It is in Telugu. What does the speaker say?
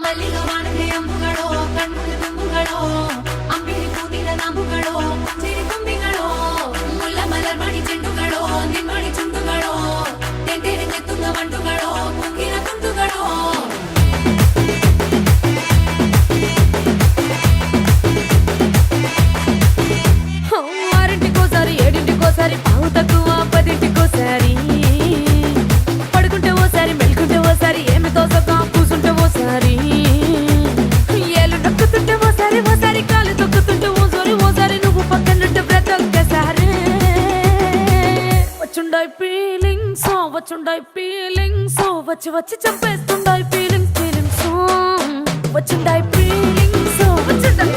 ಮಲ್ಲಿಗ ವಾಣಕ್ಕೆ ಅಂಬುಗಳೋ ಕಣ್ಮುಳು ತುಂಬುಗಳೋ ಅಂಬಿಳಿ ಕೂತಿದ ನಂಬುಗಳೋ ಚಿರಿ ತುಂಬಿಗಳೋ ಮುಲ್ಲ ಮಲರ್ ಮಣಿ ಚೆಂಡುಗಳೋ ನಿಮ್ಮಣಿ ಚುಂಡುಗಳೋ ತೆಂಟೆರೆಂಗೆತ್ತುಂಗ ಮಂಟುಗಳೋ ಕುಂಗಿನ ತುಂಡುಗಳೋ ఆరింటికోసారి ఏడింటికోసారి పావు తక్కువ పదింటికోసారి పడుకుంటే ఓసారి మెలుకుంటే ఓసారి ఏమి తోసక కూసుంటే ఓసారి ఏలు నొక్కుతుంటే ఓసారి ఓసారి కాలు తొక్కుతుంటే ఓసారి నువ్వు పక్కనుంటే బ్రతొక్కసారి వచ్చుండాయి ఫీలింగ్స్ వచ్చి వచ్చి చంపేస్తుండాయి ఫీలింగ్స్ వచ్చిండాయి ఫీలింగ్స్ వచ్చిండాయి